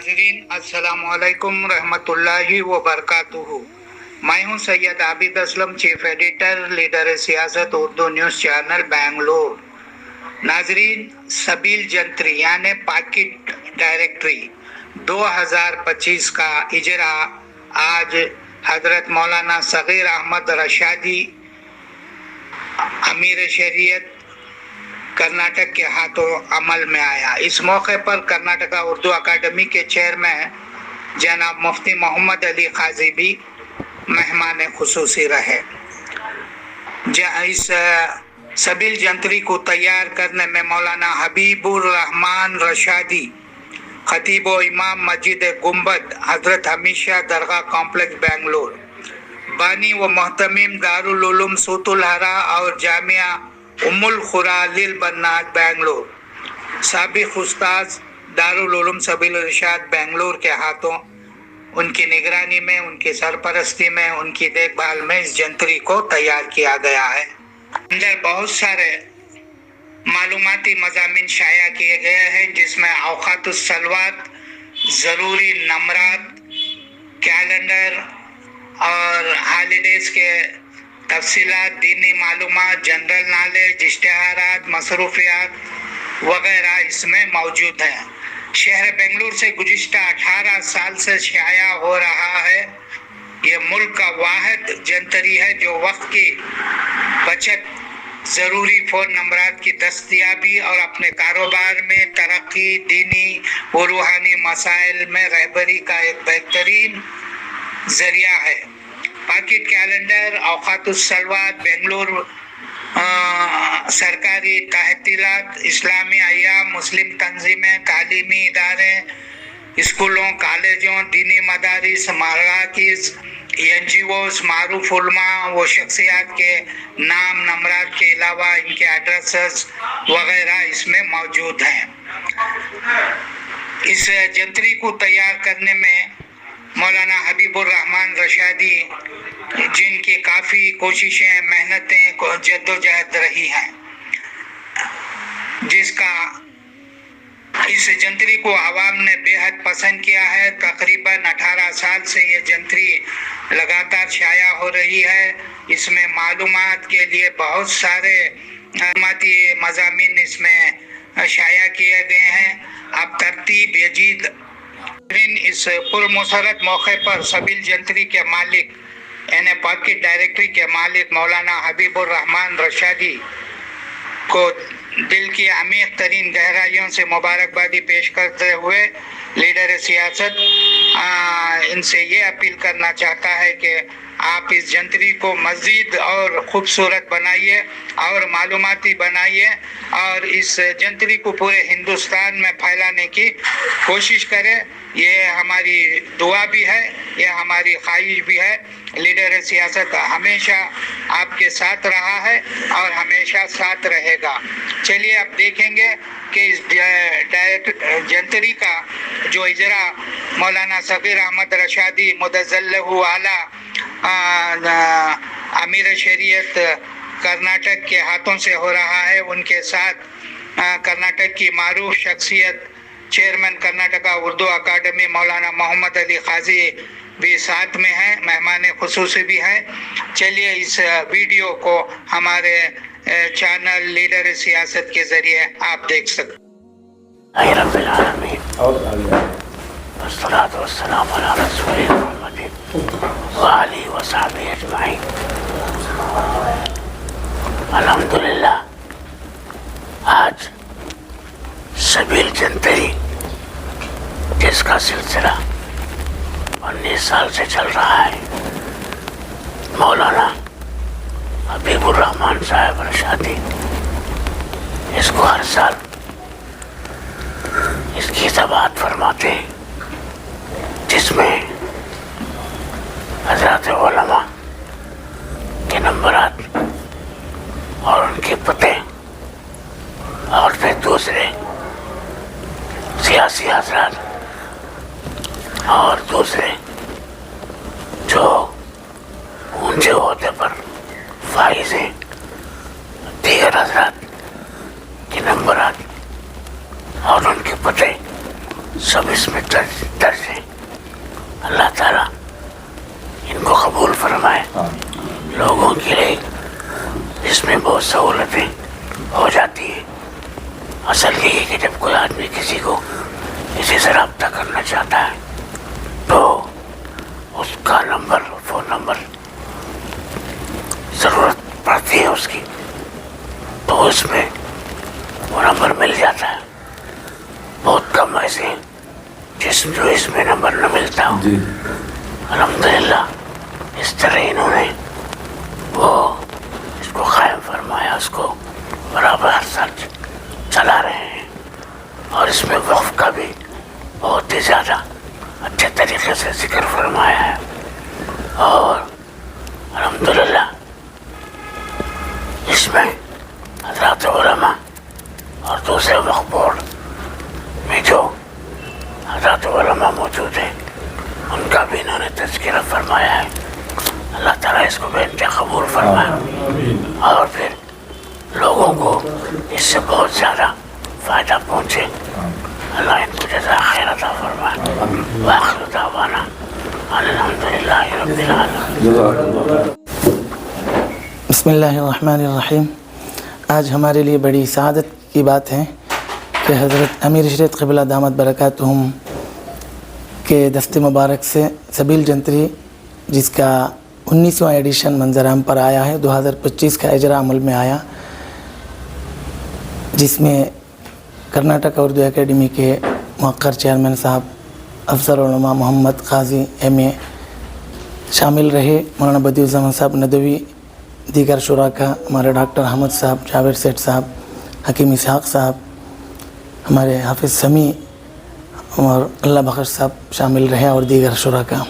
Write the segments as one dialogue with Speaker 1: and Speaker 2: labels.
Speaker 1: नाजरीन अस्सलाम वालेकुम रहमतुल्लाहि व बरकातुहू। मैं हूं Syed Abid Aslam, chief editor, leader सियासत उर्दू न्यूज़ चैनल बेंगलोर। नाजरीन, सबील जंत्री यानी पाकिट डायरेक्टरी 2025 का इजरा आज हजरत मौलाना सगीर अहमद रशादी अमीर शरीयत कर्नाटक के हाथों अमल में आया। इस मौके पर कर्नाटका उर्दू अकादमी के चेयरमैन जनाब मुफ्ती मोहम्मद अली काजी भी मेहमान खुसूसी रहे। इस सबील जंत्री को तैयार करने में मौलाना हबीबुर रहमान रशादी, खतीब व इमाम मस्जिद गुंबद हजरत हमीशा दरगाह कॉम्प्लेक्स बेंगलोर, बानी व मोहतमीम दारुल उलूम सूतुल हरा और जामिया उम्मुल खुरा लिल बन्नात बेंगलोर, साबिक उस्ताद दारुल उलूम सबील इरशाद बेंगलोर के हाथों उनकी निगरानी में, उनकी सरपरस्ती में, उनकी देखभाल में इस जंत्री को तैयार किया गया है। अंदर बहुत सारे मालूमाती मज़ामीन शाया किए गए हैं, जिसमें औकातुस सलवात, ज़रूरी नंबरात, कैलेंडर और हॉलीडेज के तफसीलात, दीनी मालूमात, जनरल नॉलेज, इश्तिहारात, मसरूफियात वगैरह इसमें मौजूद हैं। शहर बेंगलुरु से गुज़िश्ता 18 साल से शाया हो रहा है। ये मुल्क का वाहिद जंतरी है जो वक्त की बचत, ज़रूरी फ़ोन नंबरात की दस्तयाबी और अपने कारोबार में तरक्की, दीनी व रूहानी मसाइल में रहबरी का एक बेहतरीन ज़रिया है। पाकिट कैलेंडर, औकातुस सलवात, बेंगलुरु सरकारी तहसीलात, इस्लामी अय्याम, मुस्लिम तंजीमें, तालीमी इदारे, स्कूलों, कॉलेजों, दीनी मदारिस, मराकिज़, NGOs, मारूफ उलमा व शख्सियात के नाम नंबरात के अलावा इनके एड्रेसेस वगैरह इसमें मौजूद हैं। इस जंतरी को तैयार करने में मौलाना हबीबुर रहमान रशादी, जिनकी काफ़ी कोशिशें, मेहनतें, जद्दोजहद रही हैं, जिसका इस जंतरी को आवाम ने बेहद पसंद किया है। तकरीबन 18 साल से ये जंतरी लगातार शाया हो रही है। इसमें मालूमात के लिए बहुत सारे मालूमाती मज़ामीन इसमें शाया किए गए हैं। अब तरतीब यजीद इस पुरमसरत मौके पर सबील जंतरी के मालिक यानी पाकिट डायरेक्टरी के मालिक मौलाना हबीबुर रहमान रशादी को दिल की अमीर तरीन गहराइयों से मुबारकबादी पेश करते हुए लीडर सियासत इनसे ये अपील करना चाहता है कि आप इस जंतरी को मज़ीद और ख़ूबसूरत बनाइए और मालूमाती बनाइए और इस जंतरी को पूरे हिंदुस्तान में फैलाने की कोशिश करें। ये हमारी दुआ भी है, ये हमारी ख्वाहिश भी है। लीडर सियासत हमेशा आपके साथ रहा है और हमेशा साथ रहेगा। चलिए अब देखेंगे कि इस जंतरी का जो इजरा मौलाना सगीर अहमद रशादी मुदज़्ज़लहु आला अमीर शरीयत कर्नाटक के हाथों से हो रहा है। उनके साथ कर्नाटक की मारूफ शख्सियत चेयरमैन कर्नाटका उर्दू अकादमी मौलाना मोहम्मद अली काजी भी साथ में हैं, मेहमान खुसूसी भी हैं। चलिए इस वीडियो को हमारे चैनल लीडर सियासत के ज़रिए आप देख सकते
Speaker 2: अल्हम्दुलिल्लाह। आज सबील जंतरी जिसका सिलसिला 19 साल से चल रहा है, मौलाना हबीबुर रहमान साहब रशादी इसको हर साल इसकी ज़बात फरमाते हैं, जिसमें हज़रात उलमा के नंबरात और उनके पते और फिर दूसरे सियासी हज़रात और दूसरे जो ऊंचे ओहदे पर फाइज हैं, दीगर हज़रात के नंबरात और उनके पते सब इसमें दर्ज है। अल्लाह ताला इनको कबूल फरमाए। लोगों के लिए इसमें बहुत सहूलतें हो जाती है। असल ये है कि जब कोई आदमी किसी को किसी से रब्ता करना चाहता है तो उसका नंबर, फ़ोन नंबर ज़रूरत पड़ती है उसकी, तो इसमें वो नंबर मिल जाता है। बहुत कम ऐसे हैं जो इसमें नंबर न मिलता हो। अल्हम्दुलिल्लाह इस तरह इन्होंने वो इसको कायम फरमाया, उसको बराबर हर साल चला रहे हैं। और इसमें वक्फ का भी बहुत ही ज़्यादा अच्छे तरीके से जिक्र फरमाया है। और अल्हम्दुलिल्लाह इसमें हज़रात उलमा और दूसरे वक्फ बोर्ड में जो हज़रात उलमा मौजूद हैं उनका भी इन्होंने तज़किरा फरमाया है। अल्लाह ताला इसको बेनते कबूल फरमाए और फिर लोगों को इससे बहुत ज़्यादा फ़ायदा पहुँचे। अल्लाह इनको जज़ा खैर अता फरमाए। वाखिर दावाना अल्हम्दुलिल्लाहि रब्बिल आलमीन।
Speaker 3: बिस्मिल्लाहिर्रहमानिर्रहीम। आज हमारे लिए बड़ी सआदत की बात है कि हज़रत अमीर शरीयत क़िबला दामत बरकातुहुम के दस्ते मुबारक से सबील जंतरी, जिसका 19वां एडिशन मंजराम पर आया है, 2025 का इजरा अमल में आया, जिसमें कर्नाटक उर्दू एकेडमी के मुअक्कर चेयरमैन साहब अफसर उलमा मोहम्मद काजी MA शामिल रहे। मौलाना बदिउज़्ज़मान साहब नदवी, दीगर शुराका, हमारे डॉक्टर अहमद साहब, जावेद सेठ साहब, हकीम इसहाक़ साहब, हमारे हाफिज़ समी और अल्लाह बख्श साहब शामिल रहे और दीगर शुराका।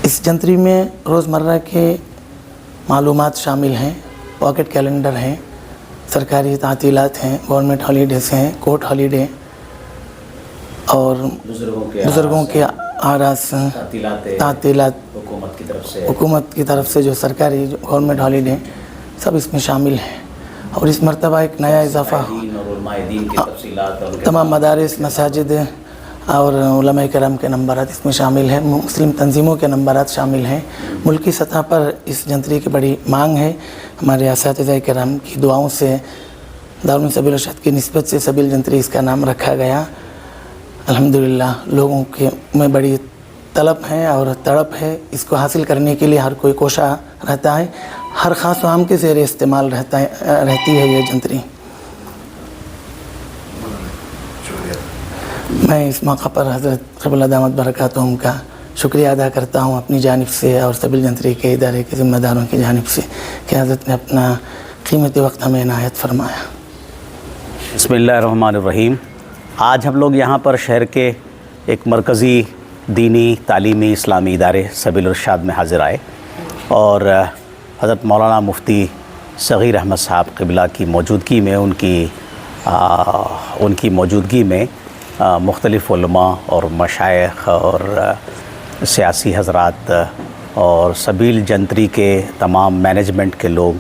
Speaker 3: इस जंतरी में रोज़मर्रा के मालूमात शामिल हैं, पॉकेट कैलेंडर हैं, सरकारी तातीलात हैं, गवर्नमेंट हॉलीडेज़ हैं, कोर्ट हॉलीडे और बुज़ुर्गों के आरास, तातीलात, हुकूमत की तरफ से जो सरकारी गवर्नमेंट हॉलीडे सब इसमें शामिल हैं। और इस मरतबा एक नया इजाफ़ा, तमाम मदारिस, मसाजिद और उलमा किराम के नंबरात इसमें शामिल हैं, मुस्लिम तंजीमों के नंबरात शामिल हैं। मुल्की सतह पर इस जंतरी की बड़ी मांग है। हमारे असातिज़ा किराम की दुआओं से दारुल सबील इरशाद की निस्बत से सबील जंतरी इसका नाम रखा गया। अल्हम्दुलिल्लाह लोगों के में बड़ी तलब है और तड़प है। इसको हासिल करने के लिए हर कोई कोशा रहता है। हर ख़ास व आम के ज़ेर इस्तेमाल रहती है ये जंतरी। मैं इस मौका पर हज़रत क़िबला दामत बरकातुहुम का शुक्रिया अदा करता हूँ अपनी जानिब से और सबील जंतरी के इदारे के ज़िम्मेदारों की जानिब से कि हज़रत ने अपना कीमती वक्त हमें इनायत फरमाया।
Speaker 4: बिस्मिल्लाहिर्रहमानिर्रहीम। आज हम लोग यहाँ पर शहर के एक मरकज़ी दीनी तालीमी इस्लामी इदारे सबील इरशाद में हाज़िर आए और हज़रत मौलाना मुफ्ती सग़ीर अहमद साहब क़िबला की मौजूदगी में उनकी मौजूदगी में मुख्तलिफ़ उलमा और मशाइख और सियासी हज़रात और सबील जंतरी के तमाम मैनेजमेंट के लोग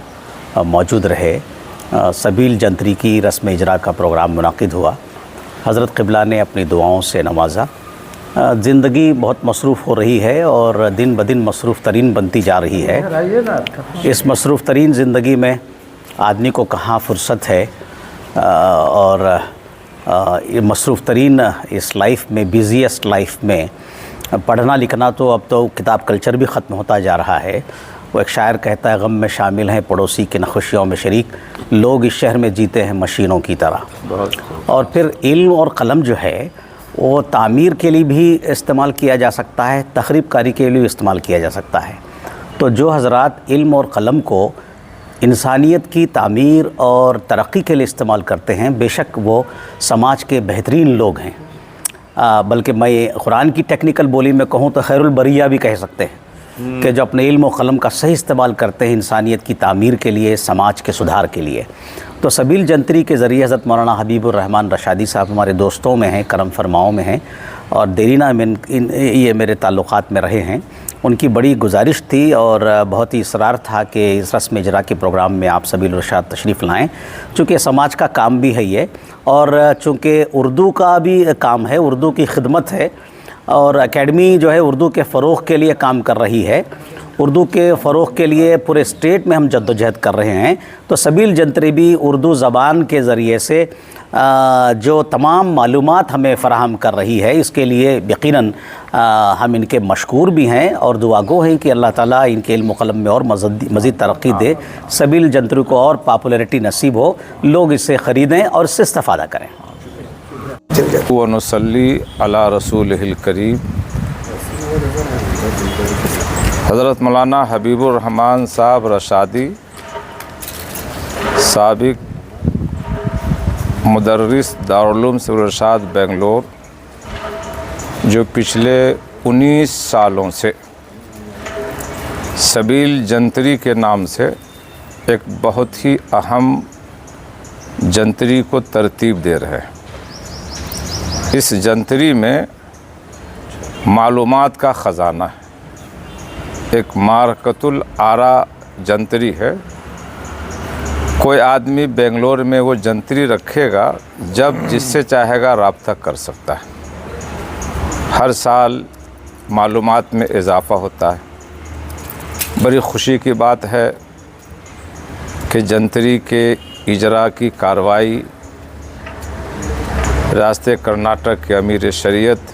Speaker 4: मौजूद रहे। सबील जंतरी की रस्म इजरा का प्रोग्राम मुनाक़िद हुआ। हज़रत क़िबला ने अपनी दुआओं से नवाजा। ज़िंदगी बहुत मसरूफ़ हो रही है और दिन ब दिन मसरूफ़ तरीन बनती जा रही है। इस मसरूफ़ तरीन ज़िंदगी में आदमी को कहाँ फ़ुर्सत है और ये मसरूफ़ तरीन इस लाइफ में, बिज़ीएस्ट लाइफ में पढ़ना लिखना तो अब तो किताब कल्चर भी ख़त्म होता जा रहा है। वो एक शायर कहता है, गम में शामिल हैं पड़ोसी के न खुशियों में शरीक, लोग इस शहर में जीते हैं मशीनों की तरह। और फिर इल्म और क़लम जो है वो तामीर के लिए भी इस्तेमाल किया जा सकता है, तख़रीब कारी के लिए भी इस्तेमाल किया जा सकता है। तो जो हज़रात इल्म और क़लम को इंसानियत की तामीर और तरक्की के लिए इस्तेमाल करते हैं, बेशक वो समाज के बेहतरीन लोग हैं। बल्कि मैं कुरान की टेक्निकल बोली में कहूँ तो खैरुल बरिया भी कह सकते हैं कि जो अपने इल्म और क़लम का सही इस्तेमाल करते हैं इंसानियत की तामीर के लिए, समाज के सुधार के लिए। तो सबील जंतरी के ज़रिए हज़रत मौलाना हबीबुर रहमान रशादी साहब हमारे दोस्तों में हैं, करम फरमाओं में हैं और देरीना में ये मेरे ताल्लुक़ात में रहे हैं। ان کی بڑی گزارش تھی اور بہت ہی اصرار تھا کہ اس رسم اجرا کے پروگرام میں آپ سبیل الرشاد تشریف لائیں، چونکہ سماج کا کام بھی ہے یہ، اور چونکہ اردو کا بھی کام ہے، اردو کی خدمت ہے، اور اکیڈمی جو ہے اردو کے فروغ کے لیے کام کر رہی ہے، اردو کے فروغ کے لیے پورے اسٹیٹ میں ہم جد و جہد کر رہے ہیں، تو سبیل جنتری بھی اردو زبان کے ذریعے سے جو تمام معلومات ہمیں فراہم کر رہی ہے، اس کے لیے یقیناً ہم ان کے مشکور بھی ہیں اور دعا گو ہیں کہ اللہ تعالیٰ ان کے علم و قلم میں اور مزید ترقی دے، سبیل جنتری کو اور پاپولیرٹی نصیب ہو، لوگ اس سے خریدیں اور اس سے استفادہ کریں۔
Speaker 5: ونصلی علی رسولہ الکریم۔ حضرت مولانا حبیب الرحمان صاحب رشادی، سابق مدرس دارالعلوم سبیل الرشاد بنگلور، جو پچھلے 19 سالوں سے سبیل جنتری کے نام سے ایک بہت ہی اہم جنتری کو ترتیب دے رہے ہیں۔ اس جنتری میں معلومات کا خزانہ ہے، ایک مارکت الآرا جنتری ہے۔ کوئی آدمی بنگلور میں وہ جنتری رکھے گا، جب جس سے چاہے گا رابطہ کر سکتا ہے۔ ہر سال معلومات میں اضافہ ہوتا ہے۔ بڑی خوشی کی بات ہے کہ جنتری کے اجرا کی کارروائی ریاست کرناٹک کے امیر شریعت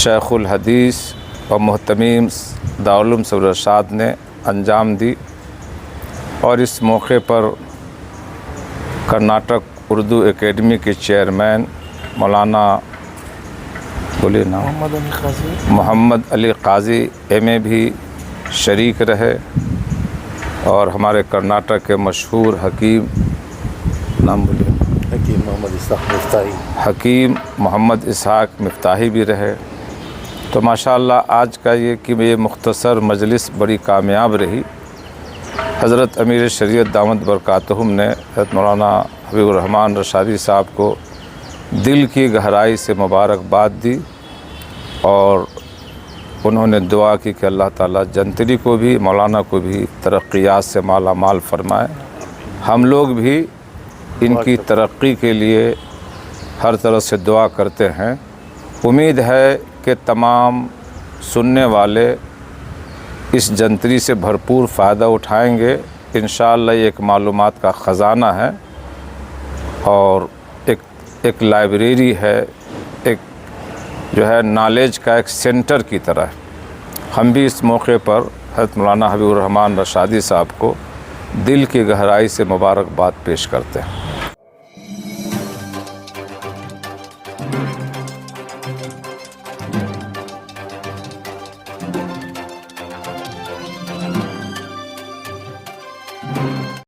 Speaker 5: شیخ الحدیث و محتمیم دارالعلوم سبیل الرشاد نے انجام دی، اور اس موقع پر کرناٹک اردو اکیڈمی کے چیئرمین مولانا محمد علی قاضی ایم.اے بھی شریک رہے، اور ہمارے کرناٹک کے مشہور حکیم، نام بولیے، حکیم محمد اسحاق مفتاحی بھی رہے۔ تو ماشاءاللہ آج کا یہ مختصر مجلس بڑی کامیاب رہی۔ حضرت امیر شریعت دامت برکاتہم نے حضرت مولانا حبیب الرحمان رشادی صاحب کو دل کی گہرائی سے مبارکباد دی، اور انہوں نے دعا کی کہ اللہ تعالیٰ جنتری کو بھی، مولانا کو بھی ترقیات سے مالا مال فرمائے۔ ہم لوگ بھی ان کی ترقی کے لیے ہر طرح سے دعا کرتے ہیں۔ امید ہے کہ تمام سننے والے اس جنتری سے بھرپور فائدہ اٹھائیں گے۔ انشاءاللہ یہ ایک معلومات کا خزانہ ہے، اور ایک لائبریری ہے، ایک جو ہے نالج کا ایک سینٹر کی طرح ہے۔ ہم بھی اس موقع پر حضرت مولانا حبیب الرحمان رشادی صاحب کو دل کی گہرائی سے مبارکباد پیش کرتے ہیں۔